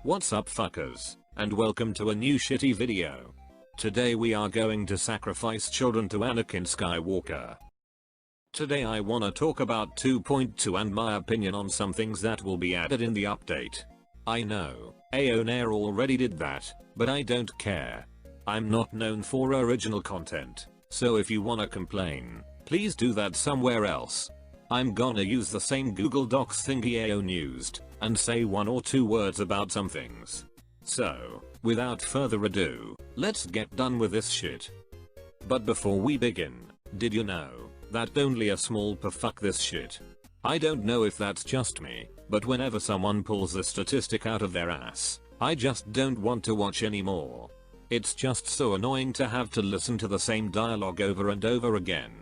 What's up fuckers, and welcome to a new shitty video. Today we are going to sacrifice children to Anakin Skywalker. Today I wanna talk about 2.2 and my opinion on some things that will be added in the update. I know, Aonair already did that, but I don't care. I'm not known for original content, so if you wanna complain, please do that somewhere else. I'm gonna use the same Google Docs thingy Aon used, and say one or two words about some things. So, without further ado, let's get done with this shit. But before we begin, did you know that only a small fuck this shit? I don't know if that's just me, but whenever someone pulls a statistic out of their ass, I just don't want to watch anymore. It's just so annoying to have to listen to the same dialogue over and over again.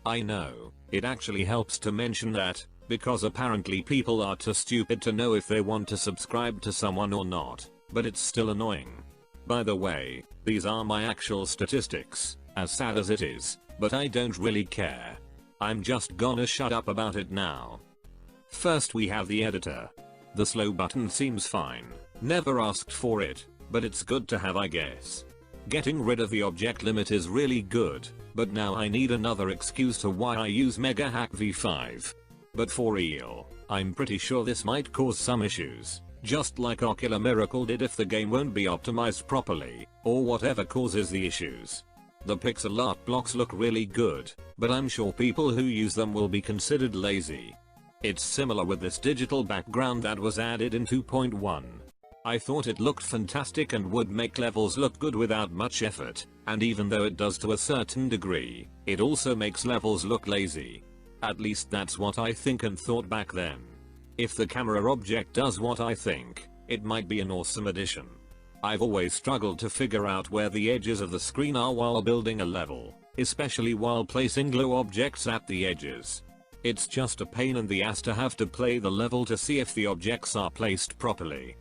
I know, it actually helps to mention that, because apparently people are too stupid to know if they want to subscribe to someone or not, but it's still annoying. By the way, these are my actual statistics, as sad as it is, but I don't really care. I'm just gonna shut up about it now. First we have the editor. The slow button seems fine, never asked for it, but it's good to have I guess. Getting rid of the object limit is really good, but now I need another excuse to why I use Mega Hack v5. But for real, I'm pretty sure this might cause some issues, just like Ocular Miracle did if the game won't be optimized properly, or whatever causes the issues. The pixel art blocks look really good, but I'm sure people who use them will be considered lazy. It's similar with this digital background that was added in 2.1. I thought it looked fantastic and would make levels look good without much effort, and even though it does to a certain degree, it also makes levels look lazy. At least that's what I think and thought back then. If the camera object does what I think, it might be an awesome addition. I've always struggled to figure out where the edges of the screen are while building a level, especially while placing glow objects at the edges. It's just a pain in the ass to have to play the level to see if the objects are placed properly.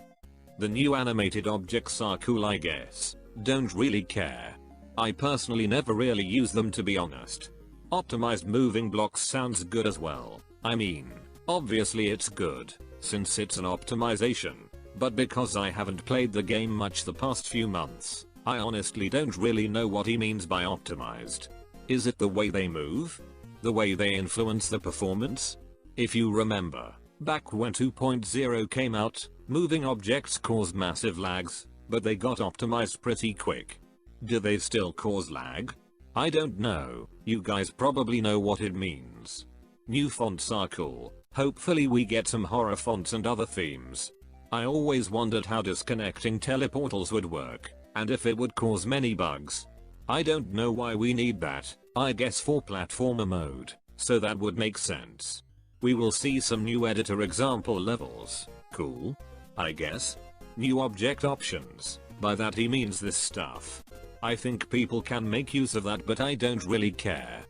The new animated objects are cool I guess, don't really care. I personally never really use them to be honest. Optimized moving blocks sounds good as well. I mean, obviously it's good, since it's an optimization, but because I haven't played the game much the past few months, I honestly don't really know what he means by optimized. Is it the way they move? The way they influence the performance? If you remember, back when 2.0 came out, moving objects caused massive lags, but they got optimized pretty quick. Do they still cause lag? I don't know, you guys probably know what it means. New fonts are cool, hopefully we get some horror fonts and other themes. I always wondered how disconnecting teleportals would work, and if it would cause many bugs. I don't know why we need that, I guess for platformer mode, so that would make sense. We will see some new editor example levels, cool? I guess. New object options, by that he means this stuff. I think people can make use of that but I don't really care.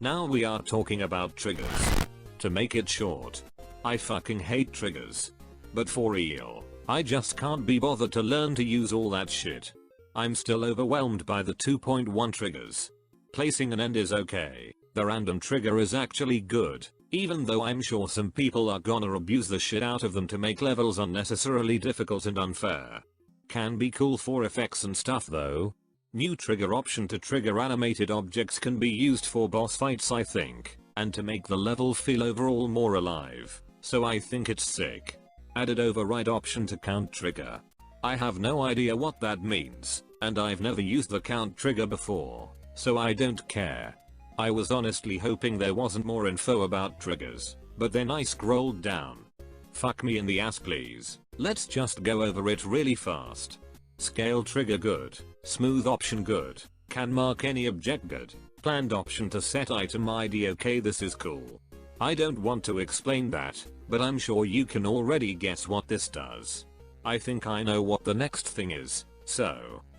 Now we are talking about triggers. To make it short, I fucking hate triggers. But for real, I just can't be bothered to learn to use all that shit. I'm still overwhelmed by the 2.1 triggers. Placing an end is okay, the random trigger is actually good, even though I'm sure some people are gonna abuse the shit out of them to make levels unnecessarily difficult and unfair. Can be cool for effects and stuff though. New trigger option to trigger animated objects can be used for boss fights I think, and to make the level feel overall more alive, so I think it's sick. Added override option to count trigger. I have no idea what that means, and I've never used the count trigger before, so I don't care. I was honestly hoping there wasn't more info about triggers, but then I scrolled down. Fuck me in the ass please, let's just go over it really fast. Scale trigger good, smooth option good, can mark any object good, planned option to set item ID okay this is cool. I don't want to explain that, but I'm sure you can already guess what this does. I think I know what the next thing is,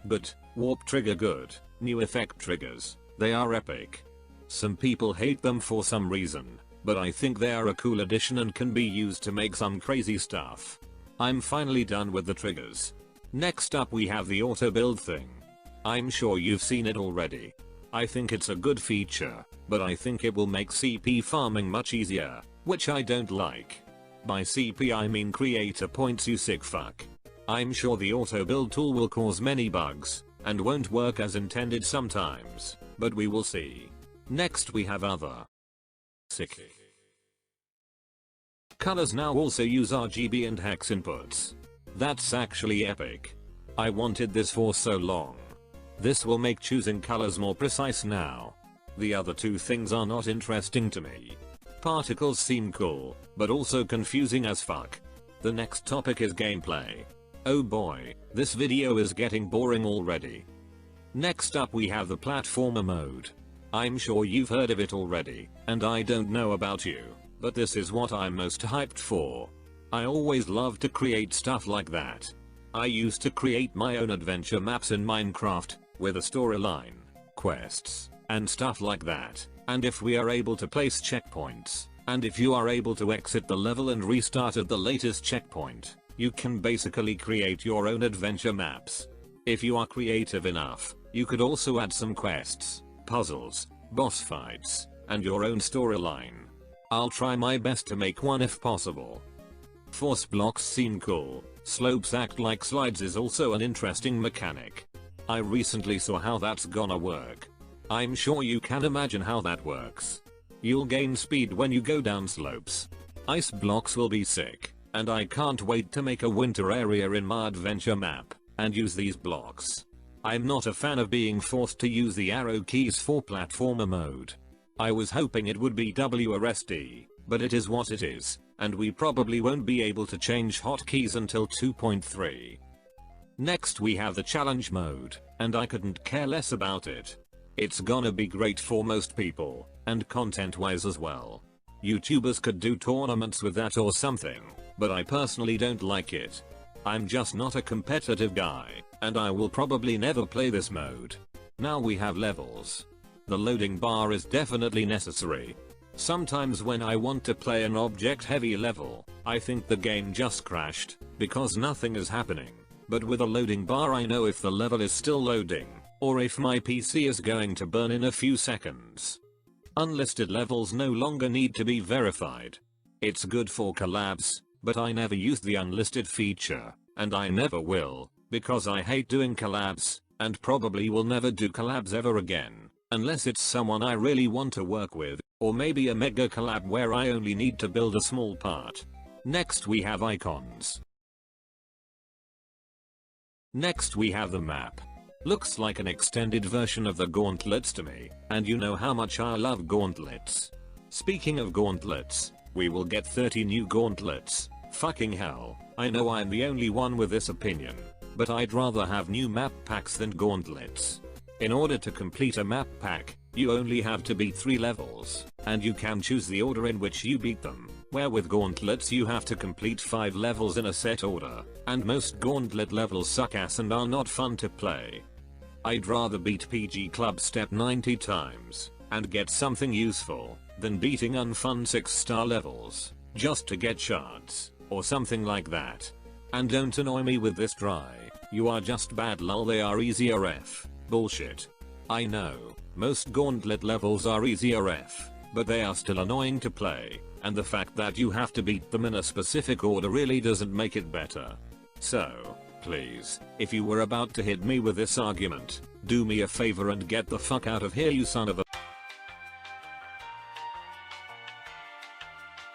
but warp trigger good, new effect triggers, they are epic. Some people hate them for some reason, but I think they are a cool addition and can be used to make some crazy stuff. I'm finally done with the triggers. Next up we have the auto build thing. I'm sure you've seen it already. I think it's a good feature, but I think it will make CP farming much easier, which I don't like. By CP I mean creator points you sick fuck. I'm sure the auto build tool will cause many bugs, and won't work as intended sometimes, but we will see. Next we have other. Sick. Colors now also use RGB and hex inputs. That's actually epic. I wanted this for so long. This will make choosing colors more precise now. The other two things are not interesting to me. Particles seem cool, but also confusing as fuck. The next topic is gameplay. Oh boy, this video is getting boring already. Next up we have the platformer mode. I'm sure you've heard of it already, and I don't know about you, but this is what I'm most hyped for. I always loved to create stuff like that. I used to create my own adventure maps in Minecraft, with a storyline, quests, and stuff like that, and if we are able to place checkpoints, and if you are able to exit the level and restart at the latest checkpoint, you can basically create your own adventure maps. If you are creative enough, you could also add some quests, puzzles, boss fights, and your own storyline. I'll try my best to make one if possible. Force blocks seem cool, slopes act like slides is also an interesting mechanic. I recently saw how that's gonna work. I'm sure you can imagine how that works. You'll gain speed when you go down slopes. Ice blocks will be sick, and I can't wait to make a winter area in my adventure map, and use these blocks. I'm not a fan of being forced to use the arrow keys for platformer mode. I was hoping it would be WRSD, but it is what it is, and we probably won't be able to change hotkeys until 2.3. Next we have the challenge mode, and I couldn't care less about it. It's gonna be great for most people, and content wise as well. YouTubers could do tournaments with that or something, but I personally don't like it. I'm just not a competitive guy, and I will probably never play this mode. Now we have levels. The loading bar is definitely necessary. Sometimes when I want to play an object heavy level, I think the game just crashed, because nothing is happening. But with a loading bar I know if the level is still loading, or if my PC is going to burn in a few seconds. Unlisted levels no longer need to be verified. It's good for collabs, but I never used the unlisted feature, and I never will, because I hate doing collabs, and probably will never do collabs ever again, unless it's someone I really want to work with, or maybe a mega collab where I only need to build a small part. Next we have icons. Next we have the map. Looks like an extended version of the Gauntlets to me, and you know how much I love Gauntlets. Speaking of Gauntlets, we will get 30 new Gauntlets. Fucking hell, I know I'm the only one with this opinion, but I'd rather have new map packs than Gauntlets. In order to complete a map pack, you only have to beat 3 levels, and you can choose the order in which you beat them, where with Gauntlets you have to complete 5 levels in a set order, and most Gauntlet levels suck ass and are not fun to play. I'd rather beat PG Club Step 90 times, and get something useful, than beating unfun 6-star levels, just to get shards, or something like that. And don't annoy me with this dry, you are just bad lol they are easier F. Bullshit. I know, most Gauntlet levels are easier F, but they are still annoying to play, and the fact that you have to beat them in a specific order really doesn't make it better. So, please, if you were about to hit me with this argument, do me a favor and get the fuck out of here you son of a.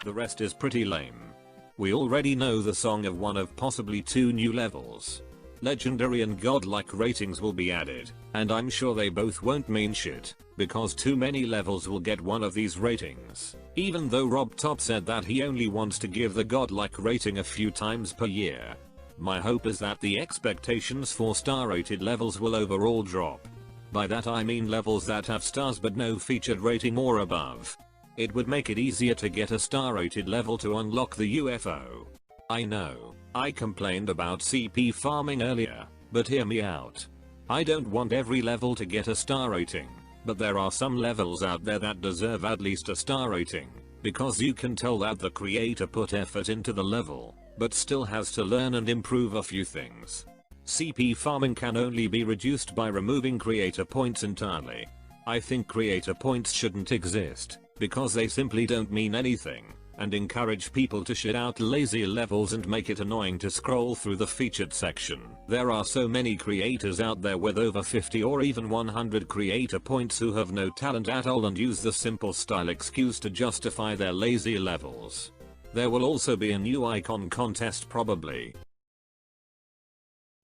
The rest is pretty lame. We already know the song of one of possibly 2 new levels. Legendary and godlike ratings will be added, and I'm sure they both won't mean shit, because too many levels will get one of these ratings, even though Rob Top said that he only wants to give the godlike rating a few times per year. My hope is that the expectations for star rated levels will overall drop. By that I mean levels that have stars but no featured rating or above. It would make it easier to get a star rated level to unlock the UFO. I know, I complained about CP farming earlier, but hear me out. I don't want every level to get a star rating, but there are some levels out there that deserve at least a star rating, because you can tell that the creator put effort into the level, but still has to learn and improve a few things. CP farming can only be reduced by removing creator points entirely. I think creator points shouldn't exist, because they simply don't mean anything, and encourage people to shit out lazy levels and make it annoying to scroll through the featured section. There are so many creators out there with over 50 or even 100 creator points who have no talent at all and use the simple style excuse to justify their lazy levels. There will also be a new icon contest probably.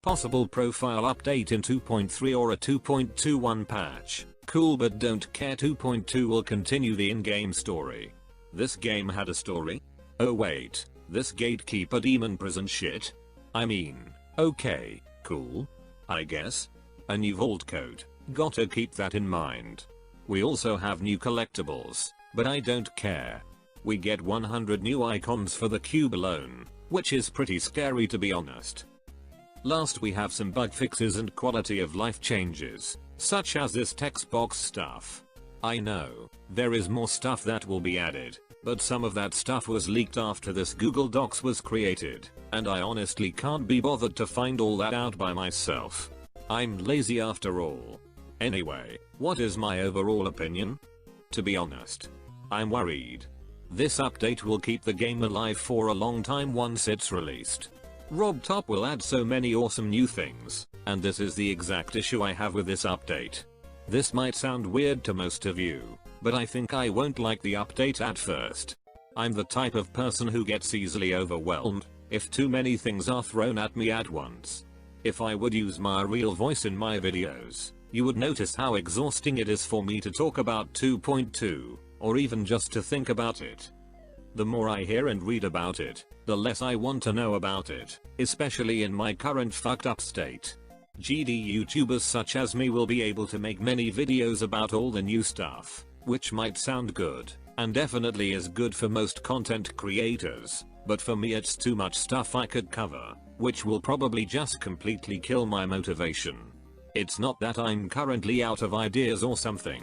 Possible profile update in 2.3 or a 2.21 patch. Cool, but don't care. 2.2 will continue the in-game story. This game had a story? Oh wait, this gatekeeper demon prison shit? I mean, okay, cool. I guess. A new vault code, gotta keep that in mind. We also have new collectibles, but I don't care. We get 100 new icons for the cube alone, which is pretty scary to be honest. Last we have some bug fixes and quality of life changes, such as this text box stuff. I know, there is more stuff that will be added, but some of that stuff was leaked after this Google Docs was created, and I honestly can't be bothered to find all that out by myself. I'm lazy after all. Anyway, what is my overall opinion? To be honest, I'm worried. This update will keep the game alive for a long time once it's released. Rob Top will add so many awesome new things, and this is the exact issue I have with this update. This might sound weird to most of you, but I think I won't like the update at first. I'm the type of person who gets easily overwhelmed if too many things are thrown at me at once. If I would use my real voice in my videos, you would notice how exhausting it is for me to talk about 2.2, or even just to think about it. The more I hear and read about it, the less I want to know about it, especially in my current fucked up state. GD YouTubers such as me will be able to make many videos about all the new stuff, which might sound good, and definitely is good for most content creators, but for me it's too much stuff I could cover, which will probably just completely kill my motivation. It's not that I'm currently out of ideas or something.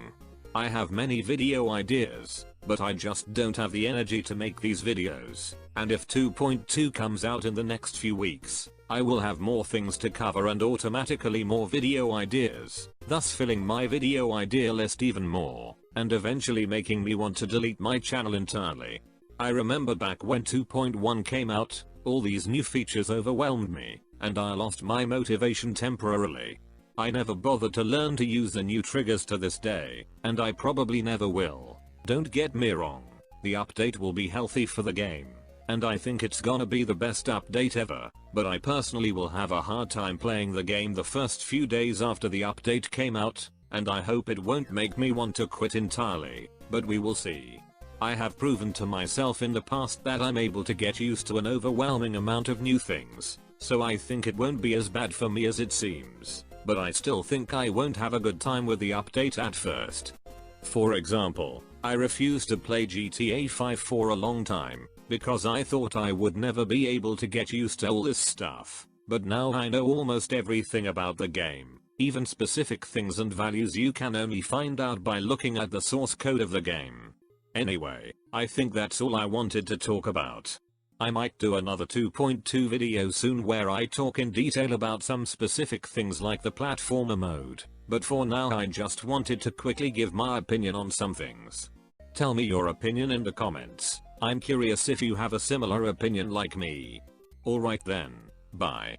I have many video ideas, but I just don't have the energy to make these videos, and if 2.2 comes out in the next few weeks, I will have more things to cover and automatically more video ideas, thus filling my video idea list even more, and eventually making me want to delete my channel entirely. I remember back when 2.1 came out, all these new features overwhelmed me, and I lost my motivation temporarily. I never bothered to learn to use the new triggers to this day, and I probably never will. Don't get me wrong, the update will be healthy for the game, and I think it's gonna be the best update ever, but I personally will have a hard time playing the game the first few days after the update came out, and I hope it won't make me want to quit entirely, but we will see. I have proven to myself in the past that I'm able to get used to an overwhelming amount of new things, so I think it won't be as bad for me as it seems. But I still think I won't have a good time with the update at first. For example, I refused to play GTA 5 for a long time, because I thought I would never be able to get used to all this stuff, but now I know almost everything about the game, even specific things and values you can only find out by looking at the source code of the game. Anyway, I think that's all I wanted to talk about. I might do another 2.2 video soon where I talk in detail about some specific things like the platformer mode, but for now I just wanted to quickly give my opinion on some things. Tell me your opinion in the comments. I'm curious if you have a similar opinion like me. Alright then, bye.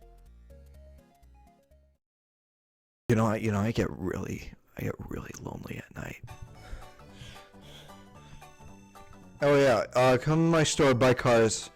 I get really lonely at night. Oh yeah, come to my store, buy cars.